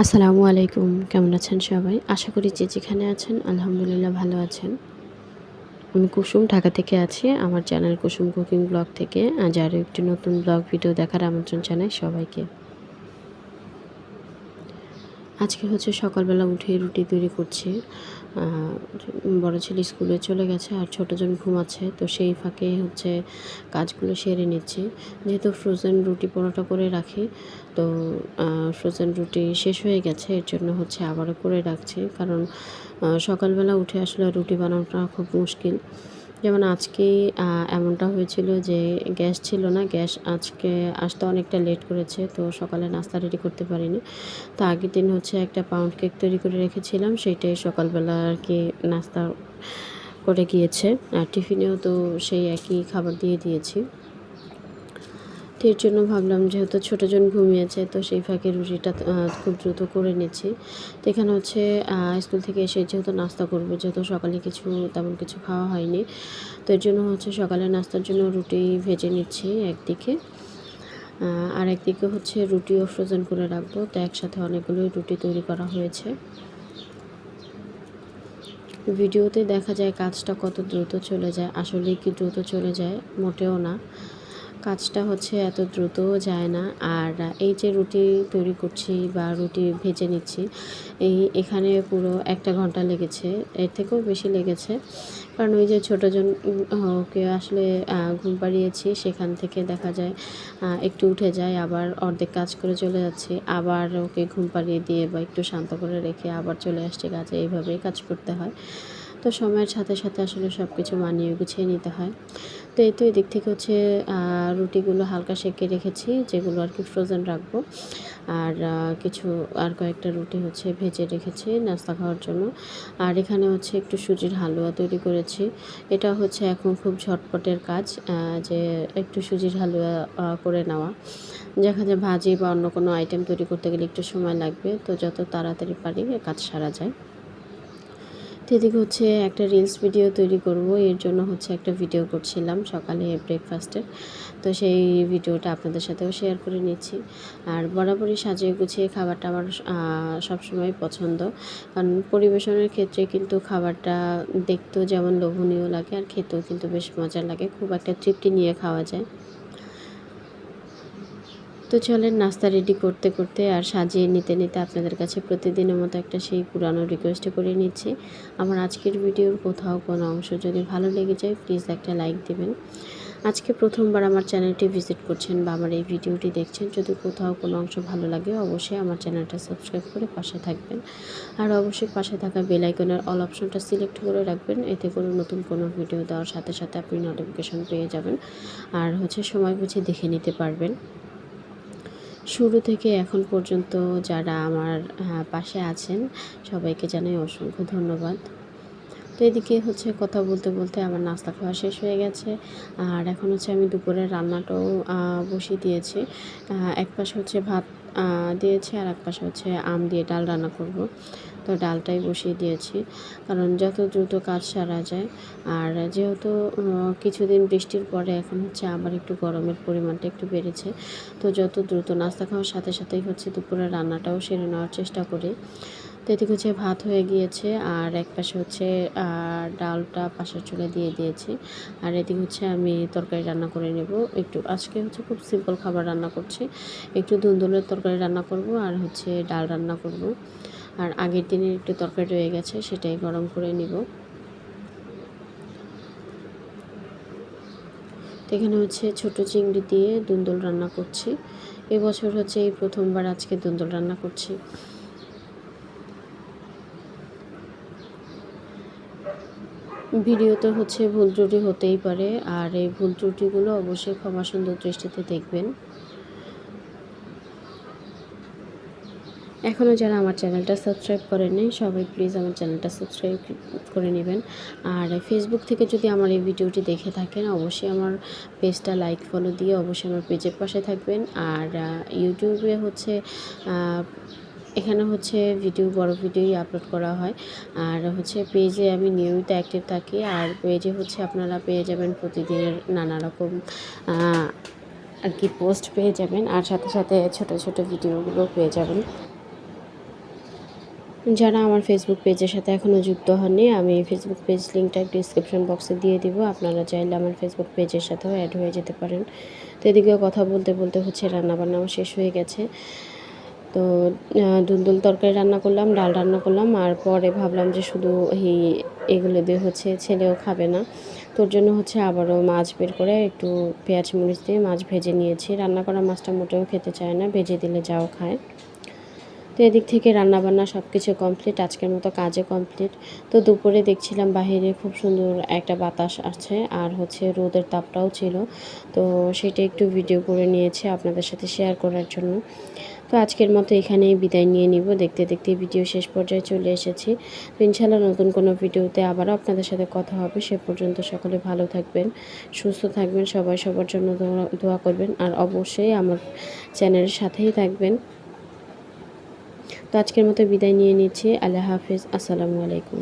আসসালামু আলাইকুম। কেমন আছেন সবাই? আশা করি যে যেখানে আছেন আলহামদুলিল্লাহ ভালো আছেন। আমি কুসুম ঢাকা থেকে আছি। আমার চ্যানেল কুসুম কুকিং ব্লগ থেকে আজ আরও একটি নতুন ব্লগ ভিডিও দেখার আমন্ত্রণ জানাই সবাইকে। আজকে হচ্ছে সকালবেলা উঠে রুটি তৈরি করছি। আ বড় ছেলে স্কুলে চলে গেছে আর ছোটজন ঘুমাচ্ছে। তো সেই ফাঁকে হচ্ছে কাজগুলো সেরে নিচ্ছি। যেহেতু ফ্রোজেন রুটি পরোটা করে রাখি, তো আ ফ্রোজেন রুটি শেষ হয়ে গেছে। এর জন্য হচ্ছে আবারও করে রাখছি। কারণ সকালবেলা উঠে আসলে রুটি বানানোটা খুব মুশকিল। যেমন আজকেই এমনটা হয়েছিল যে গ্যাস ছিল না। গ্যাস আজকে আসতে অনেকটা লেট করেছে। তো সকালে নাস্তা রেডি করতে পারিনি। তো আগের দিন হচ্ছে একটা পাউন্ড কেক তৈরি করে রেখেছিলাম। সেইটাই সকালবেলা আরকি নাস্তা করে গিয়েছে। আর টিফিনেও তো সেই একই খাবার দিয়ে দিয়েছি। তো এর জন্য ভাবলাম যেহেতু ছোটজন ঘুমিয়েছে, তো সেই ফাঁকে রুটিটা খুব দ্রুত করে নিচ্ছি। তো এখানে হচ্ছে স্কুল থেকে এসে যেহেতু নাস্তা করবে, যেহেতু সকালে তেমন কিছু খাওয়া হয়নি। তো এর জন্য হচ্ছে সকালে নাস্তার জন্য রুটি ভেজে নিচ্ছি একদিকে। আর একদিকে হচ্ছে রুটিও ফ্রোজেন করে রাখবো। তো একসাথে অনেকগুলোই রুটি তৈরি করা হয়েছে। ভিডিওতে দেখা যায় কাজটা কত দ্রুত চলে যায়। আসলেই কি দ্রুত চলে যায়? মোটেও না। কাজটা হচ্ছে এত দ্রুতও যায় না। আর এই যে রুটি তৈরি করছি বা রুটি ভেজে নিচ্ছি, এখানে পুরো ১ ঘন্টা লেগেছে। এর থেকেও বেশি লেগেছে। কারণ ওই যে ছোটজন ওকে আসলে ঘুম পাড়িয়েছি, সেখান থেকে দেখা যায় একটু উঠে যায়, আবার অর্ধেক কাজ করে চলে যাচ্ছি। আবার ওকে ঘুম পাড়িয়ে দিয়ে বা একটু শান্ত করে রেখে আবার চলে আসছি কাজে। এইভাবেই কাজ করতে হয়। তো সময়ের সাথে, সাথে আসলে সব কিছু মানিয়ে গুছিয়ে নিতে হয়। তো এই তো এদিক থেকে হচ্ছে রুটিগুলো হালকা সেঁকে রেখেছি, যেগুলো আরকি ফ্রোজেন রাখবো। আর কয়েকটা রুটি হচ্ছে ভেজে রেখেছি নাস্তা খাওয়ার জন্য। আর এখানে হচ্ছে একটু সুজির হালুয়া তৈরি করেছি। এটা হচ্ছে এখন খুব ঝটপটের কাজ, যে একটু সুজির হালুয়া করে নেওয়া। দেখা যায় ভাজি বা অন্য কোনো আইটেম তৈরি করতে গেলে একটু সময় লাগবে। তো যত তাড়াতাড়ি পারি কাজ সারা যায়। তো এদিকে হচ্ছে একটা রিলস ভিডিও তৈরি করব। এর জন্য হচ্ছে একটা ভিডিও করছিলাম সকালে ব্রেকফাস্টের। তো সেই ভিডিওটা আপনাদের সাথেও শেয়ার করে নিচ্ছি। আর বরাবরই সাজিয়ে গুছিয়ে খাবারটা আমার সবসময় পছন্দ। কারণ পরিবেশনের ক্ষেত্রে কিন্তু খাবারটা দেখতেও যেমন লোভনীয় লাগে আর খেতেও কিন্তু বেশ মজা লাগে। খুব একটা তৃপ্তি নিয়ে খাওয়া যায়। তো চলেন নাস্তা রেডি করতে, করতে আর সাজিয়ে নিতে, নিতে আপনাদের কাছে প্রতিদিনের মতো একটা সেই পুরানো রিকোয়েস্টই করে নিচ্ছি। আমার আজকের ভিডিওর কোথাও কোনো অংশ যদি ভালো লেগে যায় প্লিজ একটা লাইক দিবেন। আজকে প্রথমবার আমার চ্যানেলটি ভিজিট করছেন বা আমার এই ভিডিওটি দেখছেন, যদি কোথাও কোনো অংশ ভালো লাগে অবশ্যই আমার চ্যানেলটা সাবস্ক্রাইব করে পাশে থাকবেন। আর অবশ্যই পাশে থাকা বেল আইকনের অল অপশনটা সিলেক্ট করে রাখবেন। এতে করে নতুন কোনো ভিডিও দেওয়ার সাথে, সাথে আপনি নোটিফিকেশন পেয়ে যাবেন। আর হচ্ছে সময় বুঝে দেখে নিতে পারবেন। শুরু থেকে এখন পর্যন্ত যারা আমার পাশে আছেন সবাইকে জানাই অসংখ্য ধন্যবাদ। তো এদিকে হচ্ছে কথা বলতে, বলতে আমার নাস্তা খাওয়া শেষ হয়ে গেছে। আর এখন হচ্ছে আমি দুপুরের রান্নাটাও বসিয়ে দিয়েছি। এক পাশে হচ্ছে ভাত দিয়েছি আর এক পাশে হচ্ছে আম দিয়ে ডাল রান্না করব। তো ডালটাই বসিয়ে দিয়েছি। কারণ যত দ্রুত কাজ সারা যায়। আর যেহেতু কিছুদিন বৃষ্টির পরে এখন হচ্ছে আবার একটু গরমের পরিমাণটা একটু বেড়েছে। তো যত দ্রুত নাস্তা খাওয়ার সাথে, সাথেই হচ্ছে দুপুরের রান্নাটাও সেরে নেওয়ার চেষ্টা করি। তো এদিকে হচ্ছে ভাত হয়ে গিয়েছে আর একপাশে হচ্ছে ডালটা পাশের চুলায় দিয়ে দিয়েছি। আর এদিকে হচ্ছে আমি তরকারি রান্না করে নেব। আজকে হচ্ছে খুব সিম্পল খাবার রান্না করছি। একটু ধুন্দুলের তরকারি রান্না করব আর হচ্ছে ডাল রান্না করব। আর আগের দিনের একটু তরকারি রয়ে গেছে, সেটাই গরম করে নিব। তো এখানে হচ্ছে ছোট চিংড়ি দিয়ে ধুন্দুল রান্না করছি। এবছর হচ্ছে এই প্রথমবার আজকে ধুন্দুল রান্না করছি। ভিডিওতে হচ্ছে ভুল ত্রুটি হতেই পারে। আর এই ভুল ত্রুটিগুলো অবশ্যই ক্ষমা সুন্দর দৃষ্টিতে দেখবেন। এখনও যারা আমার চ্যানেলটা সাবস্ক্রাইব করেননি সবাই প্লিজ আমার চ্যানেলটা সাবস্ক্রাইব করে নেবেন। আর ফেসবুক থেকে যদি আমার এই ভিডিওটি দেখে থাকেন অবশ্যই আমার পেজটা লাইক ফলো দিয়ে অবশ্যই আমার পেজের পাশে থাকবেন। আর ইউটিউবে হচ্ছে এখানে হচ্ছে বড় ভিডিওই আপলোড করা হয়। আর হচ্ছে পেজে আমি নিয়মিত অ্যাক্টিভ থাকি। আর পেজে হচ্ছে আপনারা পেয়ে যাবেন প্রতিদিনের নানা রকম আর কি পোস্ট পেয়ে যাবেন। আর সাথে, সাথে ছোট, ছোট ভিডিওগুলো পেয়ে যাবেন। যারা আমার ফেসবুক পেজের সাথে এখনও যুক্ত হননি, আমি ফেসবুক পেজ লিঙ্কটা ডিসক্রিপশন বক্সে দিয়ে দিব। আপনারা চাইলে আমার ফেসবুক পেজের সাথেও অ্যাড হয়ে যেতে পারেন। তো এদিকেও কথা বলতে বলতে হচ্ছে রান্নাবান্নাও শেষ হয়ে গেছে। তো দুলদুল তরকারি রান্না করলাম, ডাল রান্না করলাম, আর পরে ভাবলাম যে শুধু এগুলো দিয়ে হচ্ছে ছেলেও খাবে না, তোর জন্য হচ্ছে আবারও মাছ বের করে একটু পেঁয়াজ মরিচ দিয়ে মাছ ভেজে নিয়েছি। রান্না করা মাছটা মোটেও খেতে চায় না, ভেজে দিলে যাও খায়। তো এদিক থেকে রান্নাবান্না সব কিছু কমপ্লিট, আজকের মতো কাজে কমপ্লিট। তো দুপুরে দেখছিলাম বাহিরে খুব সুন্দর একটা বাতাস আছে, আর হচ্ছে রোদের তাপটাও ছিল, তো সেটা একটু ভিডিও করে নিয়েছি আপনাদের সাথে শেয়ার করার জন্য। তো আজকের মতো এখানেই বিদায় নিয়ে নিব। দেখতে দেখতে ভিডিও শেষ পর্যায়ে চলে এসেছি। তো ইনশাআল্লাহ নতুন কোনো ভিডিওতে আবারও আপনাদের সাথে কথা হবে। সে পর্যন্ত সকলে ভালো থাকবেন, সুস্থ থাকবেন, সবাই সবার জন্য দোয়া করবেন, আর অবশ্যই আমার চ্যানেলের সাথেই থাকবেন। তো আজকের মতো বিদায় নিয়ে নিচ্ছি। আল্লাহ হাফেজ, আসসালামু আলাইকুম।